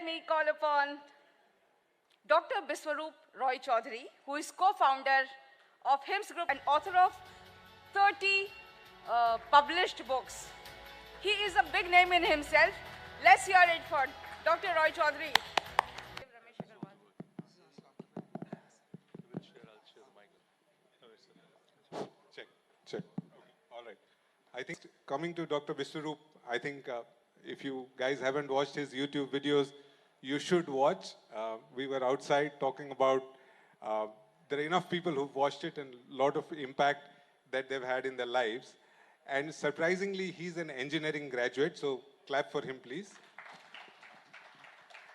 me call upon Dr. Biswaroop Roy Chaudhary, who is co-founder of HIMS Group and author of 30 published books. He is a big name in himself. Let's hear it for Dr. Roy Chaudhary. Check. All right. I think coming to Dr. Biswaroop, I think if you guys haven't watched his YouTube videos, you should watch. We were outside talking about, there are enough people who've watched it and a lot of impact that they've had in their lives. And surprisingly, he's an engineering graduate, so clap for him, please.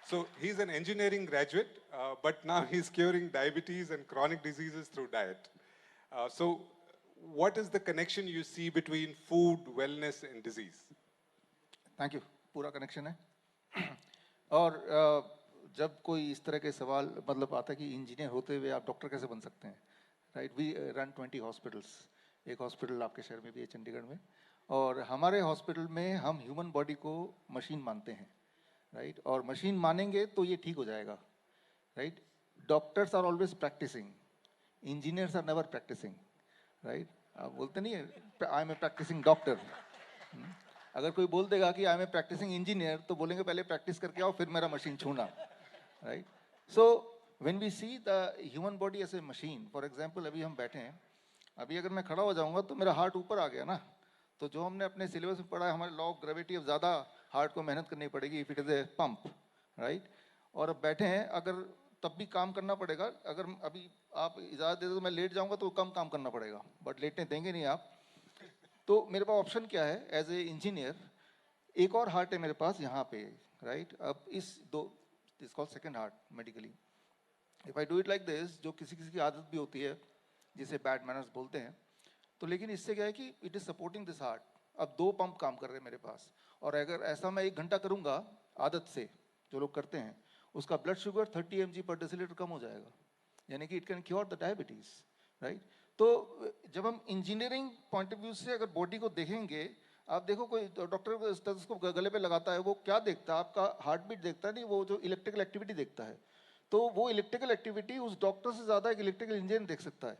So he's an engineering graduate, but now he's curing diabetes and chronic diseases through diet. So what is the connection you see between food, wellness and disease? Thank you, पूरा connection है। और जब कोई इस तरह के सवाल मतलब आता है कि इंजीनियर होते हुए आप डॉक्टर कैसे बन सकते हैं, राइट? We run 20 hospitals. एक हॉस्पिटल आपके शहर में भी है, चंडीगढ़ में, और हमारे हॉस्पिटल में हम ह्यूमन बॉडी को मशीन मानते हैं, राइट? और मशीन मानेंगे तो ये ठीक हो जाएगा, right? Doctors are always practising, engineers are never practising, right? आप बोलते नहीं है I am a practising doctor. अगर कोई बोल देगा कि I am a practising engineer तो बोलेंगे पहले प्रैक्टिस करके आओ फिर मेरा मशीन छूना, right? So when we see the human body as a machine, for example अभी हम बैठे हैं, अभी अगर मैं खड़ा हो जाऊंगा तो मेरा हार्ट ऊपर आ गया ना, तो जो हमने अपने सिलेबस में पढ़ा है हमारे लॉ ऑफ ग्रेविटी, अब ज़्यादा हार्ट को मेहनत करनी पड़ेगी if it is a pump, right? और अब बैठे हैं, अगर तब भी काम करना पड़ेगा। अगर अभी आप इजाज़त दे दो तो मैं लेट जाऊंगा तो कम काम करना पड़ेगा, बट लेटने देंगे नहीं आप। तो मेरे पास ऑप्शन क्या है एज ए इंजीनियर? एक और हार्ट है मेरे पास यहाँ पे, राइट? अब इस दो this called second heart medically. If I do it like this, जो किसी किसी की आदत भी होती है जिसे बैड मैनर्स बोलते हैं, तो लेकिन इससे क्या है कि it is supporting this heart. अब दो पंप काम कर रहे हैं मेरे पास, और अगर ऐसा मैं 1 घंटा करूँगा आदत से, जो लोग करते हैं, उसका ब्लड शुगर 30 mg पर डेसीलीटर कम हो जाएगा, यानी कि it can cure the diabetes, right? तो जब हम इंजीनियरिंग पॉइंट ऑफ व्यू से अगर बॉडी को देखेंगे, आप देखो कोई डॉक्टर स्टेथोस्कोप गले पे लगाता है, वो क्या देखता है? आपका हार्ट बीट देखता है, नहीं, वो जो इलेक्ट्रिकल एक्टिविटी देखता है। तो वो इलेक्ट्रिकल एक्टिविटी उस डॉक्टर से ज़्यादा एक इलेक्ट्रिकल इंजीनियर देख सकता है।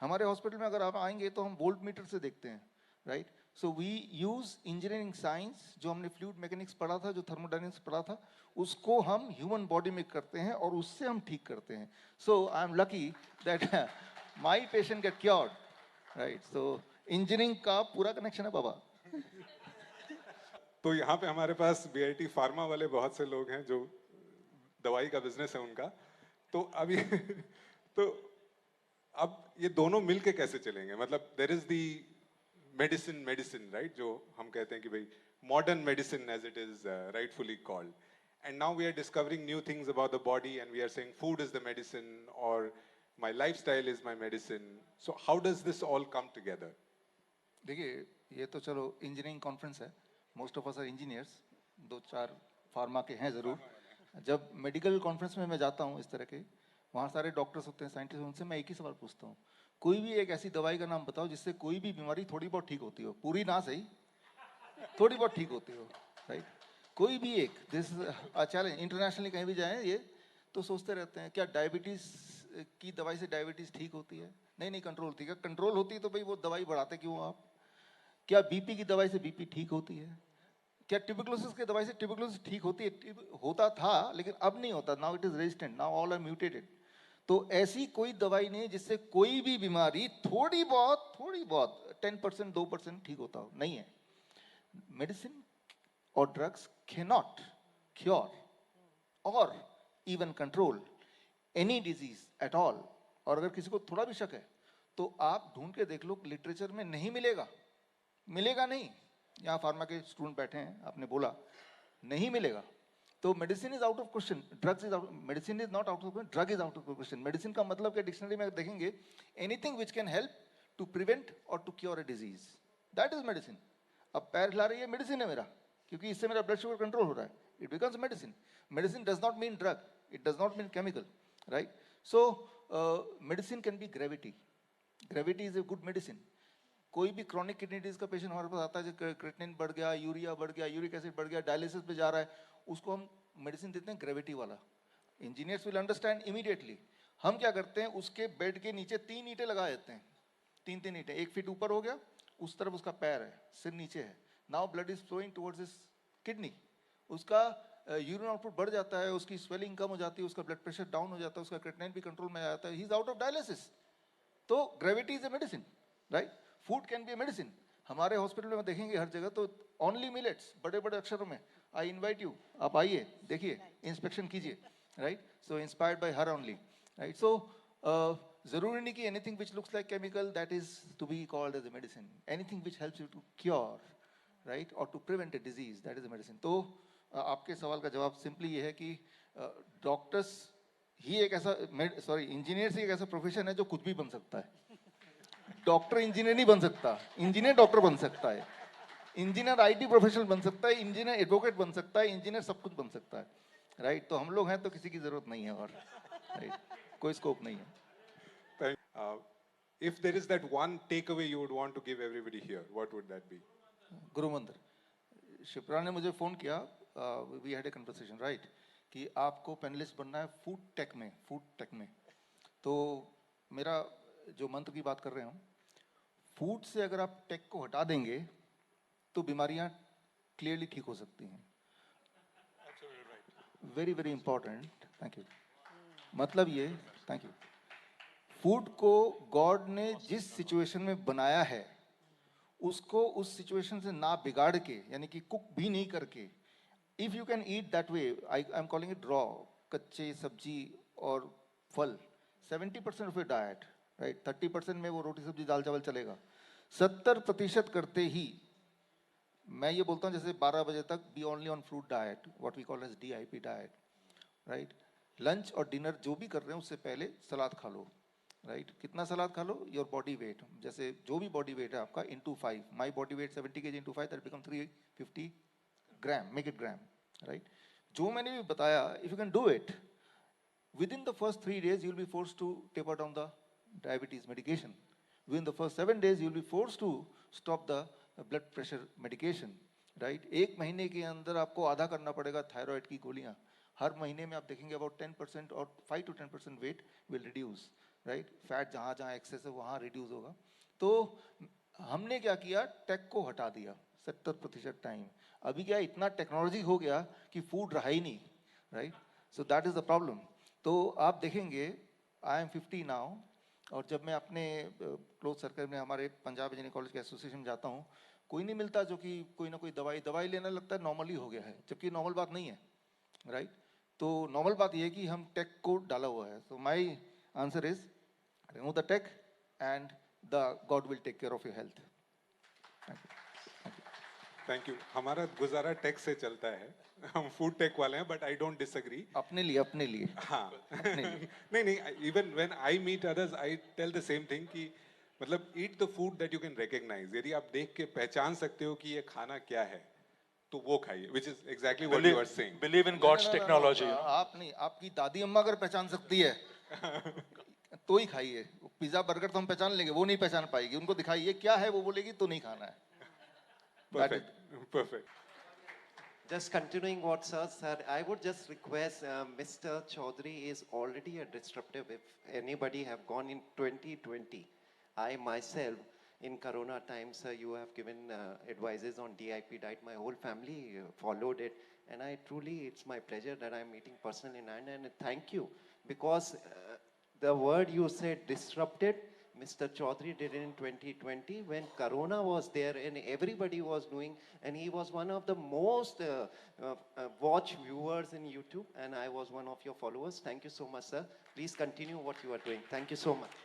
हमारे हॉस्पिटल में अगर आप आएंगे तो हम वोल्ट मीटर से देखते हैं, right? So we use engineering science, जो हमने फ्लूइड मैकेनिक्स पढ़ा था, जो थर्मोडायनेमिक्स पढ़ा था, उसको हम ह्यूमन बॉडी में करते हैं और उससे हम ठीक करते हैं। So I am lucky that my patient get cured, right? So engineering का पूरा कनेक्शन है बाबा। तो यहाँ पे हमारे पास बीआईटी फार्मा वाले बहुत से लोग हैं जो दवाई का बिजनेस है उनका। तो अभी तो अब ये दोनों मिलके कैसे चलेंगे? मतलब there is the medicine right, जो हम कहते हैं कि भाई modern medicine as it is rightfully called, and now we are discovering new things about the body and we are saying food is the medicine और my lifestyle is my medicine. So how does this all come together? देखिए, ये तो चलो engineering conference है, most of us are engineers, 2-4 pharma के हैं ज़रूर। जब मेडिकल कॉन्फ्रेंस में मैं जाता हूँ इस तरह के, वहाँ सारे डॉक्टर्स होते हैं, साइंटिस्ट, उनसे मैं एक ही सवाल पूछता हूँ, कोई भी एक ऐसी दवाई का नाम बताओ जिससे कोई भी बीमारी थोड़ी बहुत ठीक होती हो, पूरी ना सही, थोड़ी बहुत ठीक होती हो, राइट? कोई भी एक, दिस चैलेंज, इंटरनेशनली कहीं भी जाएँ ये तो सोचते रहते हैं क्या डायबिटीज़ की दवाई से डायबिटीज़ ठीक होती है? नहीं नहीं, कंट्रोल होती है। कंट्रोल होती है तो भाई वो दवाई बढ़ाते क्यों आप? क्या बीपी की दवाई से बीपी ठीक होती है? क्या ट्यूबरकुलोसिस की दवाई से ट्यूबरकुलोसिस ठीक होती है? होता था लेकिन अब नहीं होता, now it is resistant, now all are mutated. तो ऐसी कोई दवाई नहीं जिससे कोई भी बीमारी थोड़ी बहुत 10% 2% ठीक होता हो, नहीं है। मेडिसिन और ड्रग्स कैनॉट क्योर और even control any disease at all. और अगर किसी को थोड़ा भी शक है तो आप ढूंढ के देख लो, लिटरेचर में नहीं मिलेगा, मिलेगा नहीं। यहाँ फार्मा के स्टूडेंट बैठे हैं, आपने बोला नहीं मिलेगा, तो medicine is out of question, drugs is out, medicine is not out of question, drug is out of question. Medicine का मतलब क्या? डिक्शनरी में देखेंगे, anything which can help to prevent और to cure a disease, that is medicine. अब पैर हिला रही है, मेडिसिन है मेरा, क्योंकि इससे मेरा ब्लड शुगर कंट्रोल हो रहा है, it becomes medicine. Medicine does not mean drug, it does not mean chemical, right? So medicine can be gravity, gravity is a good medicine. कोई भी क्रॉनिक किडनी डिजीज का पेशेंट हमारे पास आता है, जो क्रिएटिनिन बढ़ गया, यूरिया बढ़ गया, यूरिक एसिड बढ़ गया, डायलिसिस पे जा रहा है, उसको हम मेडिसिन देते हैं ग्रेविटी वाला। Engineers will understand immediately. हम क्या करते हैं, उसके बेड के नीचे 3 ईंटें लगा देते हैं, 3 ईंटें, 1 फीट ऊपर हो गया, उस तरफ उसका पैर है, सिर नीचे है। Now blood is flowing towards his kidney, उसका यूरिन आउटपुट बढ़ जाता है, उसकी स्वेलिंग कम हो जाती है, उसका ब्लड प्रेशर डाउन हो जाता है, उसका क्रिएटिनिन भी कंट्रोल में आ जाता है, he is out of dialysis. तो gravity is a medicine, right? Food can be a medicine. हमारे हॉस्पिटल में देखेंगे हर जगह तो ओनली मिलेट्स, बड़े बड़े अक्षरों में, आई इनवाइट यू, आप आइए, देखिए, इंस्पेक्शन कीजिए, right? So inspired by her only, right? So जरूरी नहीं कि anything which looks like chemical that is to be called as a medicine. Anything which helps you to cure, right, और to prevent a disease, that is a medicine. तो आपके सवाल का जवाब simply ये है कि डॉक्टर्स ही एक ऐसा, सॉरी, इंजीनियर्स ही एक ऐसा प्रोफेशन है जो कुछ भी बन सकता है। डॉक्टर इंजीनियर नहीं बन सकता, इंजीनियर डॉक्टर बन सकता है, इंजीनियर आईटी प्रोफेशनल बन सकता है, इंजीनियर एडवोकेट बन सकता है, इंजीनियर सब कुछ बन सकता है, राइट? तो हम लोग हैं तो किसी की जरूरत नहीं है, और राइट, कोई स्कोप नहीं है। If there is that one takeaway you would want to give everybody here, what would that be? गुरु मंत्र। शिप्रा ने मुझे फोन किया, we had a conversation, right, कि आपको पैनलिस्ट बनना है फूड टेक में, फूड टेक में। तो मेरा जो मंत्र की बात कर रहे हैं, फूड से अगर आप टेक को हटा देंगे तो बीमारियां क्लियरली ठीक हो सकती हैं। Very very important, thank you. मतलब ये, थैंक यू, फूड को गॉड ने जिस सिचुएशन में बनाया है, उसको उस सिचुएशन से ना बिगाड़ के, यानी कि कुक भी नहीं करके, if you can eat that way, I am calling it raw, कच्चे सब्जी और फल, 70% ऑफ योर डाइट, राइट, 30% में वो रोटी सब्जी दाल चावल चलेगा, 70% करते ही मैं ये बोलता हूँ जैसे 12 बजे तक be only on fruit diet, what we call as DIP diet, right? Lunch और डिनर जो भी कर रहे हैं उससे पहले सलाद खा लो, राइट? कितना सलाद खा लो? योर बॉडी वेट, जैसे जो भी बॉडी वेट है आपका into 5, my body weight 70 kg into 5, that become 350 gram, make eight gram, right? जो मैंने भी बताया, if you can do it within the first 3 days you will be forced to taper down the diabetes medication. Within the first 7 days you will be forced to stop the blood pressure medication, right? 1 महीने के अंदर आपको आधा करना पड़ेगा thyroid की गोलियां। हर महीने में आप देखेंगे about 10% और 5 to 10% weight will reduce, right? Fat जहाँ जहाँ एक्सेस है वहाँ रिड्यूस होगा। तो हमने क्या किया, टेक को हटा दिया 70% टाइम। अभी क्या इतना टेक्नोलॉजी हो गया कि फूड रहा ही नहीं, right? So that is the problem. तो आप देखेंगे, आई एम 50 नाउ, और जब मैं अपने क्लोज सर्कल में हमारे पंजाब इंजीनियरिंग कॉलेज के एसोसिएशन में जाता हूँ, कोई नहीं मिलता जो कि कोई ना कोई दवाई लेने लगता है, नॉर्मल ही हो गया है, जबकि नॉर्मल बात नहीं है, राइट? तो नॉर्मल बात ये है कि हम टेक को डाला हुआ है। So my answer is remove the tech and the god will take care of your health. Thank you. हमारा गुजारा टेक से चलता है, हम फूड टेक वाले हैं, बट आई डोंट डिसएग्री। अपने लिए हाँ नहीं, even when I meet others I tell the same thing कि मतलब eat the food that you can recognise. यदि आप देख के पहचान सकते हो कि ये खाना क्या है तो वो खाइए, which is exactly what you are saying. Believe in God's technology. आप नहीं, आपकी दादी अम्मा अगर पहचान सकती है तो ही खाइए। पिज्जा बर्गर तो हम पहचान लेंगे, वो नहीं पहचान पाएगी। उनको दिखाइए क्या है, वो बोलेगी तो नहीं खाना है। Perfect. Just continuing what sir said, I would just request Mr. Chaudhary is already a disruptive. If anybody have gone in 2020, I myself in Corona times, you have given advices on DIP diet. My whole family followed it, and I truly, it's my pleasure that I'm meeting personally, and thank you, because the word you said, disrupted, Mr. Chaudhary did it in 2020 when Corona was there and everybody was doing, and he was one of the most watched viewers in YouTube, and I was one of your followers. Thank you so much, sir. Please continue what you are doing. Thank you so much.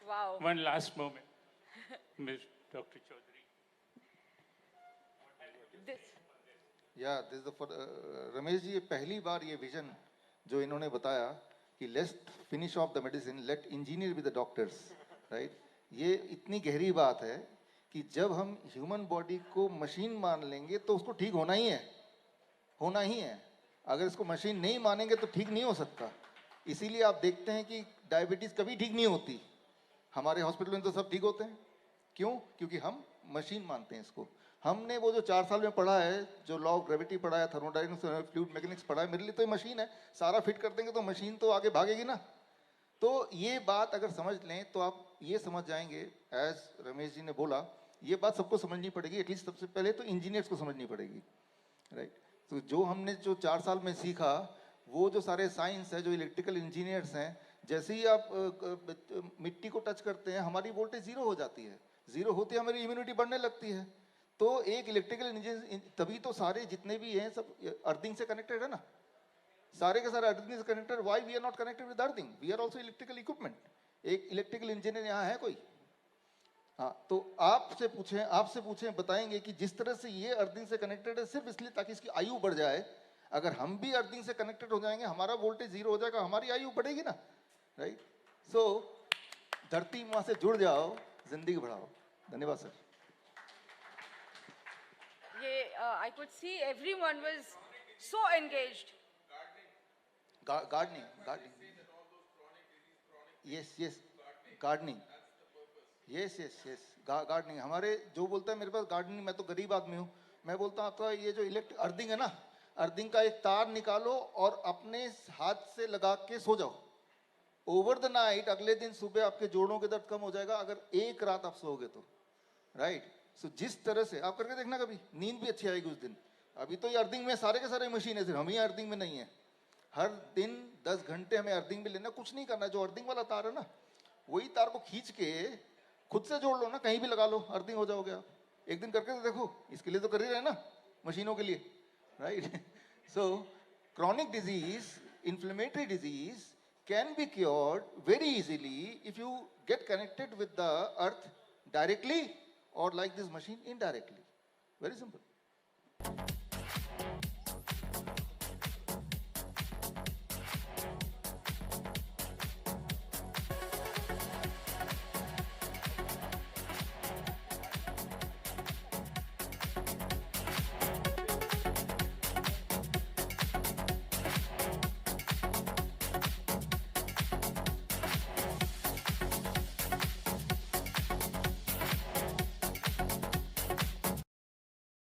Wow. One last moment, Ms. Dr. Chaudhary. This. या this Ramesh ji, ये पहली बार ये vision जो इन्होंने बताया कि let's finish off the medicine, let engineer be the doctors, right? ये इतनी गहरी बात है कि जब हम ह्यूमन बॉडी को मशीन मान लेंगे तो उसको ठीक होना ही है। अगर इसको मशीन नहीं मानेंगे तो ठीक नहीं हो सकता। इसीलिए आप देखते हैं कि डायबिटीज कभी ठीक नहीं होती, हमारे हॉस्पिटल में तो सब ठीक होते हैं, क्यों? क्योंकि हम मशीन मानते हैं इसको। हमने वो जो 4 साल में पढ़ा है, जो लॉ ऑफ ग्रेविटी पढ़ा है, थर्मोडायनेमिक्स, फ्लूइड मैकेनिक्स पढ़ा है, मेरे लिए तो ये मशीन है, सारा फिट कर देंगे तो मशीन तो आगे भागेगी ना। तो ये बात अगर समझ लें तो आप ये समझ जाएंगे, एज रमेश जी ने बोला, ये बात सबको समझनी पड़ेगी, एटलीस्ट सबसे पहले तो इंजीनियर्स को समझनी पड़ेगी, राइट। तो जो हमने जो 4 साल में सीखा, वो जो सारे साइंस है, जो इलेक्ट्रिकल इंजीनियर्स हैं, जैसे ही आप मिट्टी को टच करते हैं हमारी वोल्टेज 0 हो जाती है, 0 होती है हमारी इम्यूनिटी बढ़ने लगती है। तो एक इलेक्ट्रिकल इंजीनियर, तभी तो सारे जितने भी हैं सब अर्थिंग से कनेक्टेड है ना, सारे के सारे अर्थिंग से connected. Why we are not connected with earthing? We are also electrical equipment. एक इलेक्ट्रिकल इंजीनियर यहाँ है कोई? हाँ, तो आपसे पूछें बताएंगे कि जिस तरह से ये अर्थिंग से कनेक्टेड है सिर्फ इसलिए ताकि इसकी आयु बढ़ जाए। अगर हम भी अर्थिंग से कनेक्टेड हो जाएंगे, हमारा वोल्टेज 0 हो जाएगा, हमारी आयु बढ़ेगी ना, राइट। सो धरती माँ से जुड़ जाओ, जिंदगी बढ़ाओ। धन्यवाद sir. I could see everyone was so engaged. Gardening. Yes. Gardening. Yes. Gardening. हमारे जो बोलता है मेरे पास गार्डनिंग, मैं तो गरीब आदमी हूँ, मैं बोलता हूँ आपका ये जो अर्थिंग है ना, अर्थिंग का एक तार निकालो और अपने हाथ से लगा के सो जाओ। ओवर द नाइट, अगले दिन सुबह आपके जोड़ों के दर्द कम हो जाएगा, अगर एक रात आप सोओगे तो, राइट। सो जिस तरह से आप करके देखना, कभी नींद भी अच्छी आएगी उस दिन। अभी तो ये अर्थिंग में सारे के सारे मशीन है, सिर्फ हम ही अर्थिंग में नहीं है। हर दिन 10 घंटे हमें अर्थिंग में लेना, कुछ नहीं करना। जो अर्थिंग वाला तार है ना, वही तार को खींच के खुद से जोड़ लो ना, कहीं भी लगा लो, अर्थिंग हो जाओगे आप। एक दिन करके तो देखो, इसके लिए तो कर ही रहे ना मशीनों के लिए, right. So chronic disease, inflammatory disease can be cured very easily if you get connected with the earth directly or like this machine indirectly. Very simple.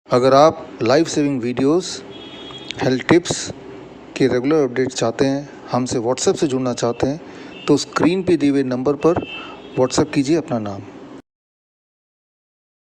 अगर आप life saving videos, health tips के regular update चाहते हैं, हमसे WhatsApp से जुड़ना चाहते हैं, तो स्क्रीन पे दिए हुए नंबर पर व्हाट्सएप कीजिए अपना नाम।